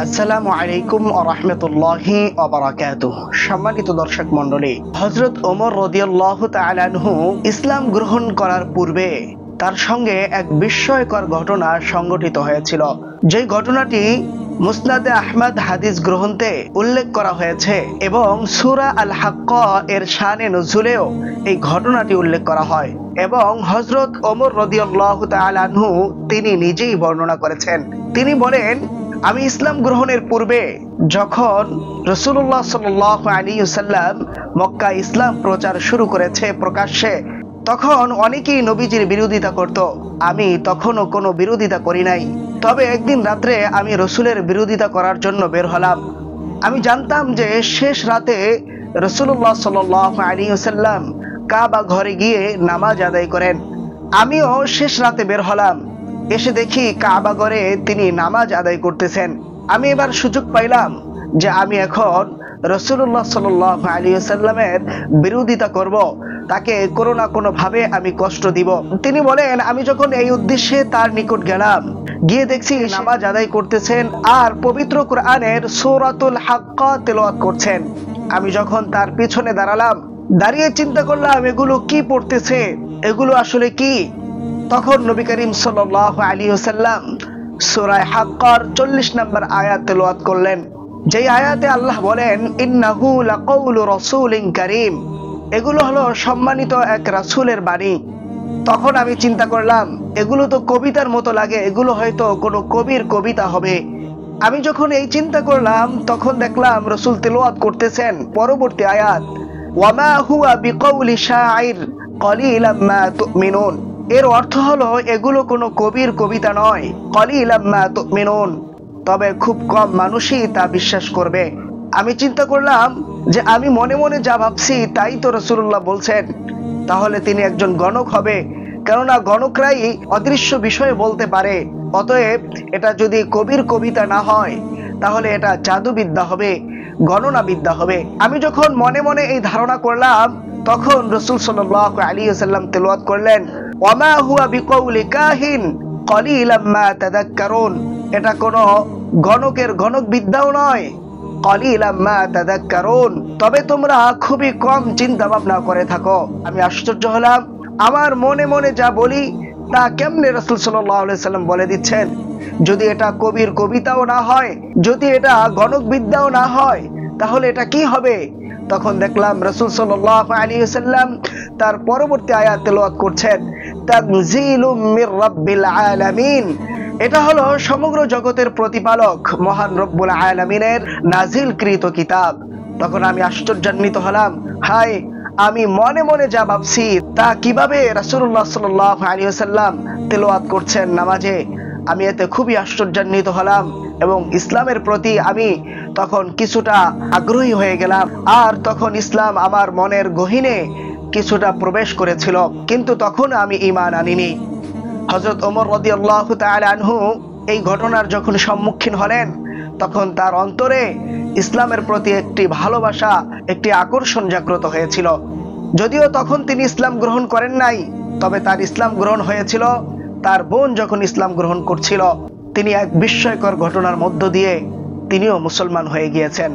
আসসালামু আলাইকুম ওয়া রাহমাতুল্লাহি ওয়া বারাকাতুহু। সম্মানিত দর্শক মণ্ডলী, হযরত ওমর রাদিয়াল্লাহু তাআলা আনহু ইসলাম গ্রহণ করার পূর্বে তার সঙ্গে এক বিস্ময়কর ঘটনা সংঘটিত হয়েছিল। যে ঘটনাটি মুসনাদে আহমদ হাদিস গ্রন্থে উল্লেখ করা হয়েছে এবং সূরা আল হাক্কা এর শানে নুজুলেও এই ঘটনাটি উল্লেখ করা হয় এবং হযরত ওমর রাদিয়াল্লাহু তাআলা আনহু তিনি নিজেই বর্ণনা করেছেন। তিনি বলেন, আমি ইসলাম গ্রহণের পূর্বে যখন রাসূলুল্লাহ সাল্লাল্লাহু আলাইহি ওয়াসাল্লাম মক্কা ইসলাম প্রচার শুরু করেছে প্রকাশ্যে, তখন অনেকেই নবীজির বিরোধিতা করত। আমি তখনও কোনো বিরোধিতা করি নাই। তবে একদিন রাত্রে আমি রসুলের বিরোধিতা করার জন্য বের হলাম। আমি জানতাম যে শেষ রাতে রাসূলুল্লাহ সাল্লাল্লাহু আলাইহি ওয়াসাল্লাম কাবা ঘরে গিয়ে নামাজ আদায় করেন। আমিও শেষ রাতে বের হলাম, এসে দেখি কাবা ঘরে তিনি নামাজ আদায় করতেছেন। আমি এবার সুযোগ পাইলাম যে আমি এখন রাসূলুল্লাহ সাল্লাল্লাহু আলাইহি ওয়াসাল্লামের বিরোধিতা করব, তাকে কোনো না কোনো ভাবে আমি কষ্ট দিব। তিনি বলেন, আমি যখন এই উদ্দেশ্যে তার নিকট গেলাম, গিয়ে দেখছি নামাজ আদায় করতেছেন আর পবিত্র কোরআনের সূরাতুল হাক্কা তেলাওয়াত করছেন। আমি যখন তার পিছনে দাঁড়ালাম, দাঁড়িয়ে চিন্তা করলাম এগুলো কি পড়তেছে, এগুলো আসলে কি? তখন নবী করিম সাল্লাল্লাহু আলাইহি ওয়াসাল্লাম সূরা হাক্কার 40 নম্বর আয়াত তেলাওয়াত করলেন, যেই আয়াতে আল্লাহ বলেন, ইন্নাহু লাকাউলু রাসূলিন কারীম। এগুলো হলো সম্মানিত এক রাসূলের বাণী। তখন আমি চিন্তা করলাম এগুলো তো কবিতার মতো লাগে, এগুলো হয়তো কোনো কবির কবিতা হবে। আমি যখন এই চিন্তা করলাম তখন দেখলাম রাসূল তেলাওয়াত করতেছেন পরবর্তী আয়াত, ওয়ামা হুয়া বিকাউলি শাইর কলিলাম মা তুমিনুন। এর অর্থ হলো এগুলো কোনো কবির কবিতা নয়, কলিলাম মা তুমিনুন, তবে খুব কম মানুষই তা বিশ্বাস করবে। আমি চিন্তা করলাম যে আমি মনে মনে যা ভাবছি তাই তো রাসূলুল্লাহ বলছেন, তাহলে তিনি একজন গণক হবে, কেননা গণকরাই অদৃশ্য বিষয়ে বলতে পারে। অতএব এটা যদি কবির কবিতা না হয় তাহলে এটা জাদুবিদ্যা হবে, গণনা বিদ্যা হবে। আমি যখন মনে মনে এই ধারণা করলাম তখন রাসূল সাল্লাল্লাহু আলাইহি ওয়াসাল্লাম তেলাওয়াত করলেন, ওয়ামা হুয়া বিকাউলি কাহিন কলিলাম মা তাযাক্কারুন। এটা কোনো গণকের গণক বিদ্যাও নয়, কলিলাম মা তাযাক্কারুন, তবে তোমরা খুবই কম চিন্তা ভাবনা করে থাকো। আমি আশ্চর্য হলাম, আমার মনে মনে যা বলি তা কেমনে রাসূল সাল্লাল্লাহু আলাইহি ওয়াসাল্লাম বলে দিচ্ছেন? যদি এটা কবির কবিতাও না হয়, যদি এটা গণক বিদ্যাও না হয়, তাহলে এটা কি হবে? তখন দেখলাম রাসূল সাল্লাল্লাহু আলাইহি ওয়াসাল্লাম তার পরবর্তী আয়াত তেলাওয়াত করছেন, তানজিলুম মির রাব্বিল আলামিন। এটা হলো সমগ্র জগতের প্রতিপালক মহান রব্বুল আলামিনের নাজিলকৃত কিতাব। তখন আমি আশ্চর্যান্বিত হলাম, হায়, আমি মনে মনে যা ভাবছি তা কিভাবে রাসূলুল্লাহ সাল্লাল্লাহু আলাইহি ওয়াসাল্লাম তেলাওয়াত করছেন নামাজে। আমি এতে খুবই আশ্চর্যান্বিত হলাম এবং ইসলামের প্রতি আমি তখন কিছুটা আগ্রহী হয়ে গেলাম। আর তখন ইসলাম আমার মনের গহীনে কিছুটা প্রবেশ করেছিল, কিন্তু তখন আমি ঈমান আনিনি। হযরত ওমর রাদিয়াল্লাহু তাআলা আনহু এই ঘটনার যখন সম্মুখীন হলেন তখন তার অন্তরে ইসলামের প্রতি একটি ভালোবাসা, একটি আকর্ষণ জাগ্রত হয়েছিল। যদিও তখন তিনি ইসলাম গ্রহণ করেন নাই, তবে তার ইসলাম গ্রহণ হয়েছিল তার বোন যখন ইসলাম গ্রহণ করছিল। তিনি এক বিস্ময়কর ঘটনার মধ্য দিয়ে তিনিও মুসলমান হয়ে গিয়েছেন।